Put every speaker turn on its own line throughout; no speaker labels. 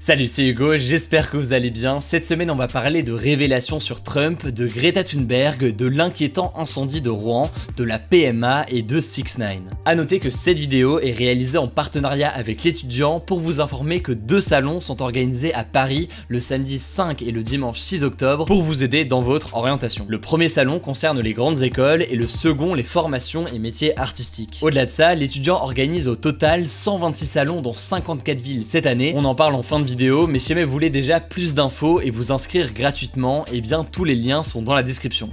Salut, c'est Hugo, j'espère que vous allez bien. Cette semaine, on va parler de révélations sur Trump, de Greta Thunberg, de l'inquiétant incendie de Rouen, de la PMA et de 6ix9ine. A noter que cette vidéo est réalisée en partenariat avec l'étudiant pour vous informer que 2 salons sont organisés à Paris le samedi 5 et le dimanche 6 octobre pour vous aider dans votre orientation. Le premier salon concerne les grandes écoles et le second les formations et métiers artistiques. Au-delà de ça, l'étudiant organise au total 126 salons dans 54 villes cette année. On en parle en fin de vidéo, mais si jamais vous voulez déjà plus d'infos et vous inscrire gratuitement, eh bien tous les liens sont dans la description.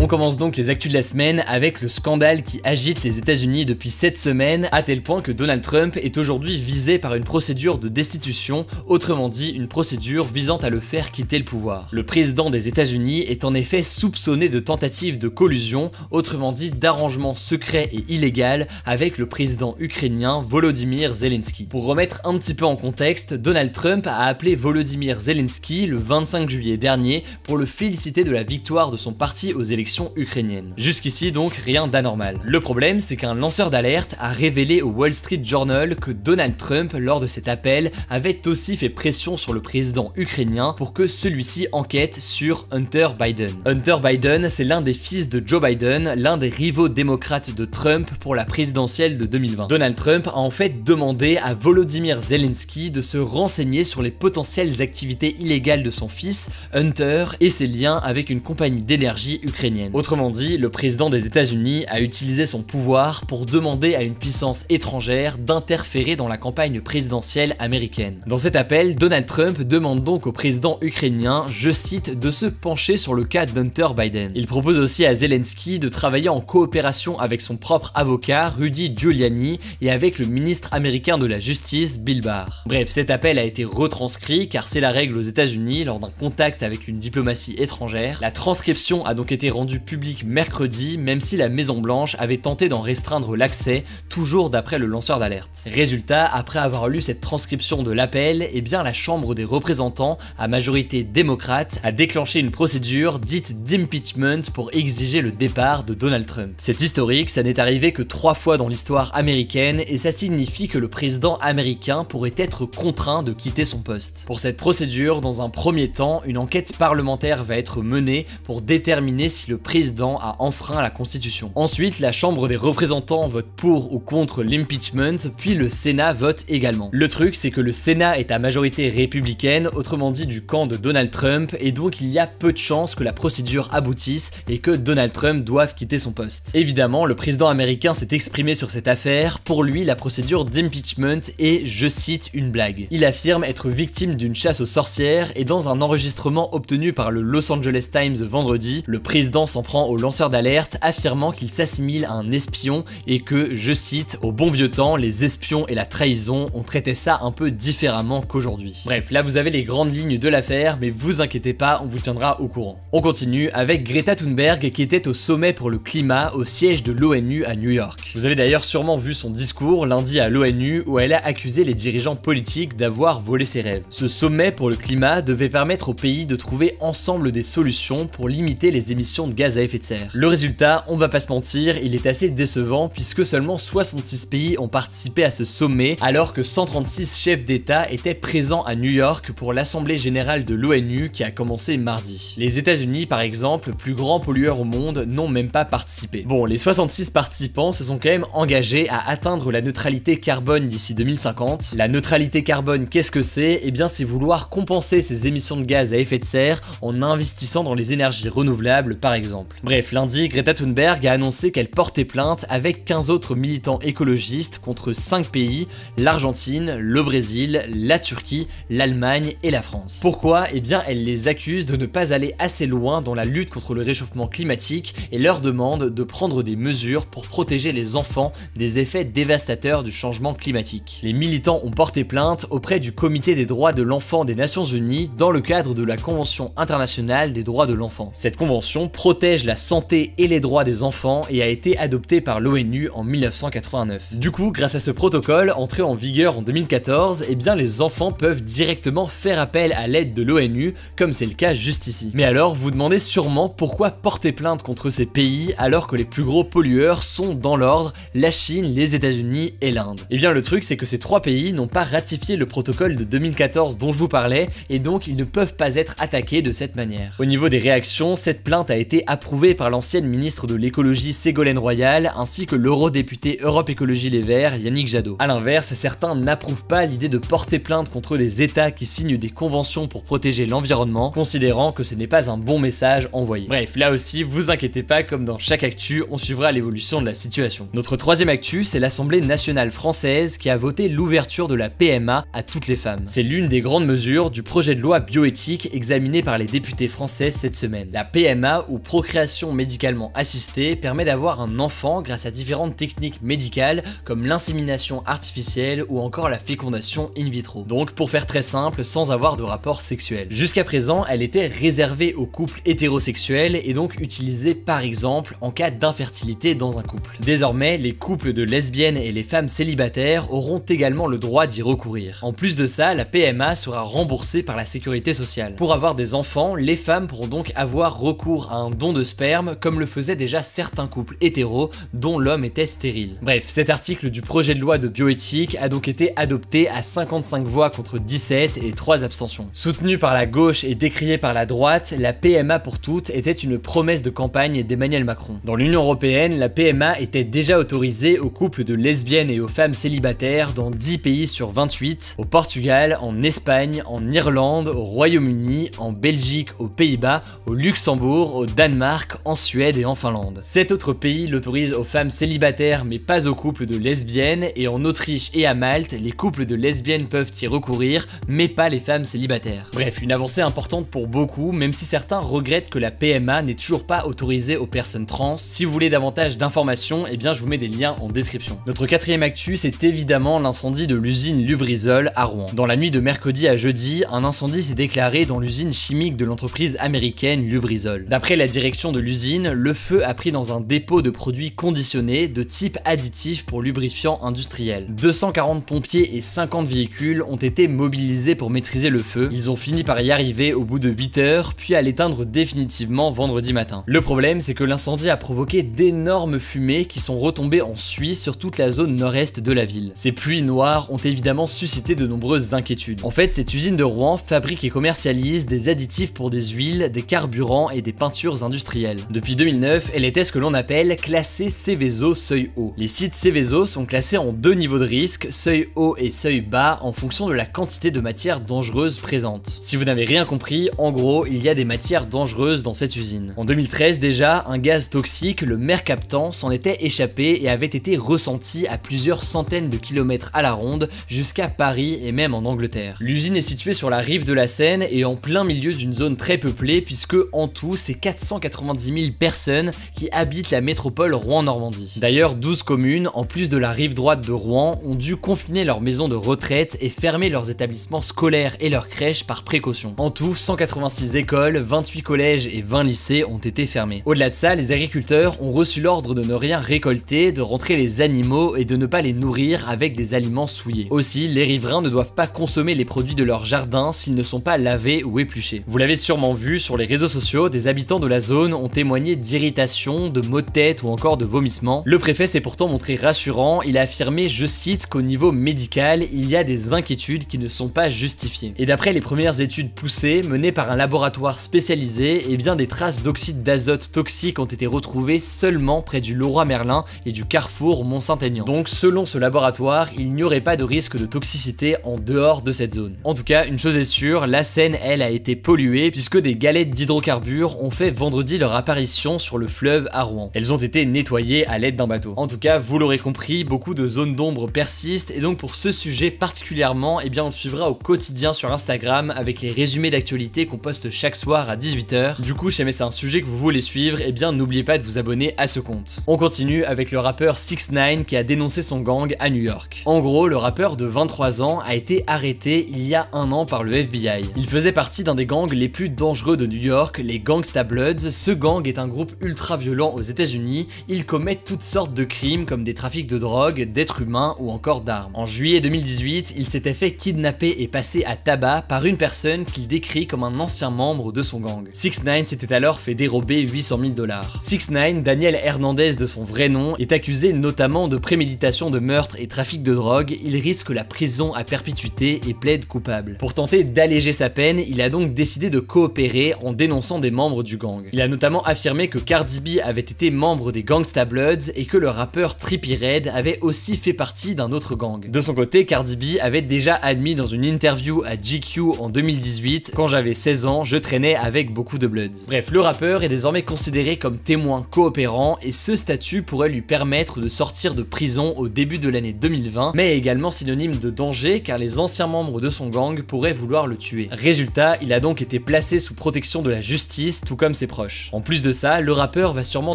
On commence donc les actus de la semaine avec le scandale qui agite les États-Unis depuis cette semaine, à tel point que Donald Trump est aujourd'hui visé par une procédure de destitution, autrement dit une procédure visant à le faire quitter le pouvoir. Le président des États-Unis est en effet soupçonné de tentative de collusion, autrement dit d'arrangement secret et illégal avec le président ukrainien Volodymyr Zelensky. Pour remettre un petit peu en contexte, Donald Trump a appelé Volodymyr Zelensky le 25 juillet dernier pour le féliciter de la victoire de son parti aux élections ukrainienne. Jusqu'ici donc rien d'anormal. Le problème c'est qu'un lanceur d'alerte a révélé au Wall Street Journal que Donald Trump lors de cet appel avait aussi fait pression sur le président ukrainien pour que celui-ci enquête sur Hunter Biden. Hunter Biden c'est l'un des fils de Joe Biden, l'un des rivaux démocrates de Trump pour la présidentielle de 2020. Donald Trump a en fait demandé à Volodymyr Zelensky de se renseigner sur les potentielles activités illégales de son fils Hunter et ses liens avec une compagnie d'énergie ukrainienne. Autrement dit, le président des États-Unis a utilisé son pouvoir pour demander à une puissance étrangère d'interférer dans la campagne présidentielle américaine. Dans cet appel, Donald Trump demande donc au président ukrainien, je cite, de se pencher sur le cas d'Hunter Biden. Il propose aussi à Zelensky de travailler en coopération avec son propre avocat, Rudy Giuliani, et avec le ministre américain de la Justice, Bill Barr. Bref, cet appel a été retranscrit car c'est la règle aux États-Unis lors d'un contact avec une diplomatie étrangère. La transcription a donc été rendue public mercredi, même si la Maison Blanche avait tenté d'en restreindre l'accès, toujours d'après le lanceur d'alerte. Résultat, après avoir lu cette transcription de l'appel, eh bien la Chambre des représentants, à majorité démocrate, a déclenché une procédure dite d'impeachment pour exiger le départ de Donald Trump. C'est historique, ça n'est arrivé que 3 fois dans l'histoire américaine et ça signifie que le président américain pourrait être contraint de quitter son poste. Pour cette procédure, dans un premier temps, une enquête parlementaire va être menée pour déterminer si le président a enfreint la Constitution. Ensuite, la Chambre des représentants vote pour ou contre l'impeachment, puis le Sénat vote également. Le truc, c'est que le Sénat est à majorité républicaine, autrement dit du camp de Donald Trump, et donc il y a peu de chances que la procédure aboutisse et que Donald Trump doive quitter son poste. Évidemment, le président américain s'est exprimé sur cette affaire. Pour lui, la procédure d'impeachment est, je cite, une blague. Il affirme être victime d'une chasse aux sorcières et dans un enregistrement obtenu par le Los Angeles Times vendredi, le président s'en prend au lanceur d'alerte, affirmant qu'il s'assimile à un espion et que, je cite, au bon vieux temps, les espions et la trahison, on traitait ça un peu différemment qu'aujourd'hui. Bref, là vous avez les grandes lignes de l'affaire, mais vous inquiétez pas, on vous tiendra au courant. On continue avec Greta Thunberg qui était au sommet pour le climat au siège de l'ONU à New York. Vous avez d'ailleurs sûrement vu son discours lundi à l'ONU où elle a accusé les dirigeants politiques d'avoir volé ses rêves. Ce sommet pour le climat devait permettre aux pays de trouver ensemble des solutions pour limiter les émissions de gaz à effet de serre. Le résultat, on va pas se mentir, il est assez décevant puisque seulement 66 pays ont participé à ce sommet alors que 136 chefs d'État étaient présents à New York pour l'Assemblée Générale de l'ONU qui a commencé mardi. Les États-Unis par exemple, plus grand pollueur au monde, n'ont même pas participé. Bon, les 66 participants se sont quand même engagés à atteindre la neutralité carbone d'ici 2050. La neutralité carbone, qu'est-ce que c'est? Eh bien c'est vouloir compenser ces émissions de gaz à effet de serre en investissant dans les énergies renouvelables par exemple. Bref, lundi, Greta Thunberg a annoncé qu'elle portait plainte avec 15 autres militants écologistes contre 5 pays, l'Argentine, le Brésil, la Turquie, l'Allemagne et la France. Pourquoi? Eh bien, elle les accuse de ne pas aller assez loin dans la lutte contre le réchauffement climatique et leur demande de prendre des mesures pour protéger les enfants des effets dévastateurs du changement climatique. Les militants ont porté plainte auprès du Comité des droits de l'enfant des Nations Unies dans le cadre de la Convention internationale des droits de l'enfant. Cette convention protège la santé et les droits des enfants et a été adopté par l'ONU en 1989. Du coup, grâce à ce protocole, entré en vigueur en 2014, eh bien les enfants peuvent directement faire appel à l'aide de l'ONU, comme c'est le cas juste ici. Mais alors, vous demandez sûrement pourquoi porter plainte contre ces pays alors que les plus gros pollueurs sont dans l'ordre, la Chine, les États-Unis et l'Inde. Eh bien le truc c'est que ces trois pays n'ont pas ratifié le protocole de 2014 dont je vous parlais et donc ils ne peuvent pas être attaqués de cette manière. Au niveau des réactions, cette plainte a été approuvée par l'ancienne ministre de l'écologie Ségolène Royal ainsi que l'eurodéputé Europe Écologie Les Verts Yannick Jadot. A l'inverse, certains n'approuvent pas l'idée de porter plainte contre des États qui signent des conventions pour protéger l'environnement, considérant que ce n'est pas un bon message envoyé. Bref, là aussi, vous inquiétez pas, comme dans chaque actu, on suivra l'évolution de la situation. Notre troisième actu, c'est l'Assemblée nationale française qui a voté l'ouverture de la PMA à toutes les femmes. C'est l'une des grandes mesures du projet de loi bioéthique examiné par les députés français cette semaine. La PMA, ou procréation médicalement assistée, permet d'avoir un enfant grâce à différentes techniques médicales comme l'insémination artificielle ou encore la fécondation in vitro. Donc pour faire très simple, sans avoir de rapport sexuel. Jusqu'à présent, elle était réservée aux couples hétérosexuels et donc utilisée par exemple en cas d'infertilité dans un couple. Désormais, les couples de lesbiennes et les femmes célibataires auront également le droit d'y recourir. En plus de ça, la PMA sera remboursée par la sécurité sociale. Pour avoir des enfants, les femmes pourront donc avoir recours à un don de sperme comme le faisaient déjà certains couples hétéros dont l'homme était stérile. Bref, cet article du projet de loi de bioéthique a donc été adopté à 55 voix contre 17 et 3 abstentions. Soutenue par la gauche et décriée par la droite, la PMA pour toutes était une promesse de campagne d'Emmanuel Macron. Dans l'Union européenne, la PMA était déjà autorisée aux couples de lesbiennes et aux femmes célibataires dans 10 pays sur 28, au Portugal, en Espagne, en Irlande, au Royaume-Uni, en Belgique, aux Pays-Bas, au Luxembourg, au Danemark, en Suède et en Finlande. 7 autres pays l'autorisent aux femmes célibataires mais pas aux couples de lesbiennes, et en Autriche et à Malte, les couples de lesbiennes peuvent y recourir, mais pas les femmes célibataires. Bref, une avancée importante pour beaucoup, même si certains regrettent que la PMA n'est toujours pas autorisée aux personnes trans. Si vous voulez davantage d'informations, eh bien je vous mets des liens en description. Notre quatrième actu, c'est évidemment l'incendie de l'usine Lubrizol à Rouen. Dans la nuit de mercredi à jeudi, un incendie s'est déclaré dans l'usine chimique de l'entreprise américaine Lubrizol. D'après la direction de l'usine, le feu a pris dans un dépôt de produits conditionnés de type additif pour lubrifiant industriel. 240 pompiers et 50 véhicules ont été mobilisés pour maîtriser le feu. Ils ont fini par y arriver au bout de 8 heures, puis à l'éteindre définitivement vendredi matin. Le problème, c'est que l'incendie a provoqué d'énormes fumées qui sont retombées en suie sur toute la zone nord-est de la ville. Ces pluies noires ont évidemment suscité de nombreuses inquiétudes. En fait, cette usine de Rouen fabrique et commercialise des additifs pour des huiles, des carburants et des peintures industrielles. Depuis 2009, elle était ce que l'on appelle classée Seveso seuil haut. Les sites Seveso sont classés en deux niveaux de risque, seuil haut et seuil bas, en fonction de la quantité de matières dangereuses présentes. Si vous n'avez rien compris, en gros, il y a des matières dangereuses dans cette usine. En 2013 déjà, un gaz toxique, le mercaptan, s'en était échappé et avait été ressenti à plusieurs centaines de kilomètres à la ronde jusqu'à Paris et même en Angleterre. L'usine est située sur la rive de la Seine et en plein milieu d'une zone très peuplée puisque en tout, c'est 490 000 personnes qui habitent la métropole Rouen-Normandie. D'ailleurs, 12 communes, en plus de la rive droite de Rouen, ont dû confiner leurs maisons de retraite et fermer leurs établissements scolaires et leurs crèches par précaution. En tout, 186 écoles, 28 collèges et 20 lycées ont été fermés. Au-delà de ça, les agriculteurs ont reçu l'ordre de ne rien récolter, de rentrer les animaux et de ne pas les nourrir avec des aliments souillés. Aussi, les riverains ne doivent pas consommer les produits de leur jardin s'ils ne sont pas lavés ou épluchés. Vous l'avez sûrement vu sur les réseaux sociaux, des habitants de la zone ont témoigné d'irritation, de maux de tête ou encore de vomissements. Le préfet s'est pourtant montré rassurant, il a affirmé, je cite, qu'au niveau médical, il y a des inquiétudes qui ne sont pas justifiées. Et d'après les premières études poussées, menées par un laboratoire spécialisé, eh bien des traces d'oxyde d'azote toxique ont été retrouvées seulement près du Leroy-Merlin et du carrefour Mont-Saint-Aignan. Donc selon ce laboratoire, il n'y aurait pas de risque de toxicité en dehors de cette zone. En tout cas, une chose est sûre, la Seine, elle, a été polluée puisque des galettes d'hydrocarbures ont fait vendredi leur apparition sur le fleuve à Rouen. Elles ont été nettoyées à l'aide d'un bateau. En tout cas, vous l'aurez compris, beaucoup de zones d'ombre persistent et donc pour ce sujet particulièrement, eh bien on le suivra au quotidien sur Instagram avec les résumés d'actualité qu'on poste chaque soir à 18 h. Du coup, si jamais c'est un sujet que vous voulez suivre, eh bien n'oubliez pas de vous abonner à ce compte. On continue avec le rappeur 6ix9ine qui a dénoncé son gang à New York. En gros, le rappeur de 23 ans a été arrêté il y a un an par le FBI. Il faisait partie d'un des gangs les plus dangereux de New York, les Gangsta Bloods, Bloods, ce gang est un groupe ultra violent aux États-Unis. Ils commettent toutes sortes de crimes comme des trafics de drogue, d'êtres humains ou encore d'armes. En juillet 2018, il s'était fait kidnapper et passer à tabac par une personne qu'il décrit comme un ancien membre de son gang. 6ix9ine s'était alors fait dérober 800 000 $. 6ix9ine, Daniel Hernandez de son vrai nom, est accusé notamment de préméditation de meurtre et trafic de drogue. Il risque la prison à perpétuité et plaide coupable. Pour tenter d'alléger sa peine, il a donc décidé de coopérer en dénonçant des membres du gang. Il a notamment affirmé que Cardi B avait été membre des Gangsta Bloods et que le rappeur Trippie Redd avait aussi fait partie d'un autre gang. De son côté, Cardi B avait déjà admis dans une interview à GQ en 2018 « Quand j'avais 16 ans, je traînais avec beaucoup de Bloods ». Bref, le rappeur est désormais considéré comme témoin coopérant et ce statut pourrait lui permettre de sortir de prison au début de l'année 2020, mais également synonyme de danger car les anciens membres de son gang pourraient vouloir le tuer. Résultat, il a donc été placé sous protection de la justice, tout comme ses proches. En plus de ça, le rappeur va sûrement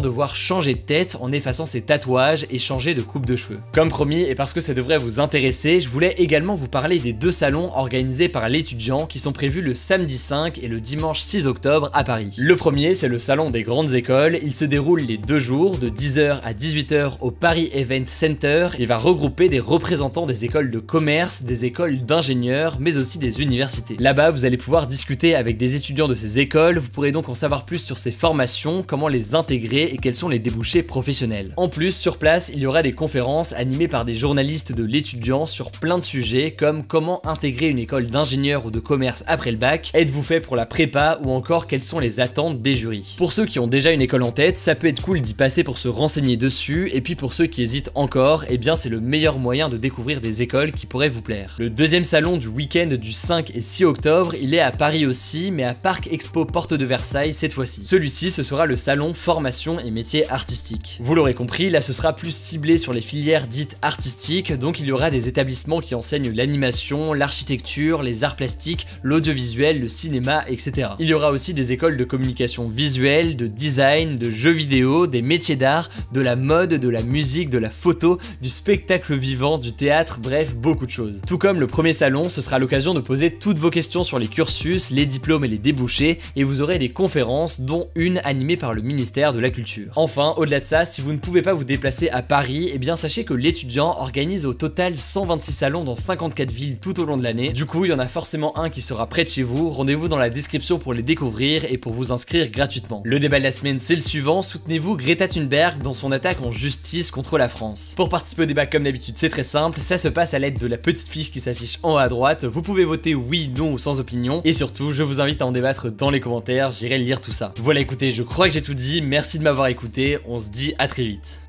devoir changer de tête en effaçant ses tatouages et changer de coupe de cheveux. Comme promis, et parce que ça devrait vous intéresser, je voulais également vous parler des deux salons organisés par l'étudiant qui sont prévus le samedi 5 et le dimanche 6 octobre à Paris. Le premier, c'est le salon des grandes écoles. Il se déroule les 2 jours, de 10h à 18h au Paris Event Center et va regrouper des représentants des écoles de commerce, des écoles d'ingénieurs, mais aussi des universités. Là-bas, vous allez pouvoir discuter avec des étudiants de ces écoles, vous pourrez donc en savoir plus sur ces formations, comment les intégrer et quels sont les débouchés professionnels. En plus, sur place, il y aura des conférences animées par des journalistes de l'étudiant sur plein de sujets comme comment intégrer une école d'ingénieur ou de commerce après le bac, êtes-vous fait pour la prépa ou encore quelles sont les attentes des jurys. Pour ceux qui ont déjà une école en tête, ça peut être cool d'y passer pour se renseigner dessus, et puis pour ceux qui hésitent encore, eh bien c'est le meilleur moyen de découvrir des écoles qui pourraient vous plaire. Le deuxième salon du week-end du 5 et 6 octobre, il est à Paris aussi, mais à Parc Expo Porte de Versailles cette fois-ci. Celui-ci, ce sera le salon formation et métiers artistiques. Vous l'aurez compris, là ce sera plus ciblé sur les filières dites artistiques, donc il y aura des établissements qui enseignent l'animation, l'architecture, les arts plastiques, l'audiovisuel, le cinéma, etc. Il y aura aussi des écoles de communication visuelle, de design, de jeux vidéo, des métiers d'art, de la mode, de la musique, de la photo, du spectacle vivant, du théâtre, bref, beaucoup de choses. Tout comme le premier salon, ce sera l'occasion de poser toutes vos questions sur les cursus, les diplômes et les débouchés, et vous aurez des conférences, dont une animée par le ministère de la Culture. Enfin, au-delà de ça, si vous ne pouvez pas vous déplacer à Paris, eh bien sachez que l'étudiant organise au total 126 salons dans 54 villes tout au long de l'année. Du coup, il y en a forcément un qui sera près de chez vous. Rendez-vous dans la description pour les découvrir et pour vous inscrire gratuitement. Le débat de la semaine, c'est le suivant. Soutenez-vous Greta Thunberg dans son attaque en justice contre la France. Pour participer au débat, comme d'habitude, c'est très simple. Ça se passe à l'aide de la petite fiche qui s'affiche en haut à droite. Vous pouvez voter oui, non ou sans opinion. Et surtout, je vous invite à en débattre dans les commentaires. J'irai lire tout ça. Voilà, écoutez, je crois que j'ai tout dit. Merci de m'avoir écouté. On se dit à très vite.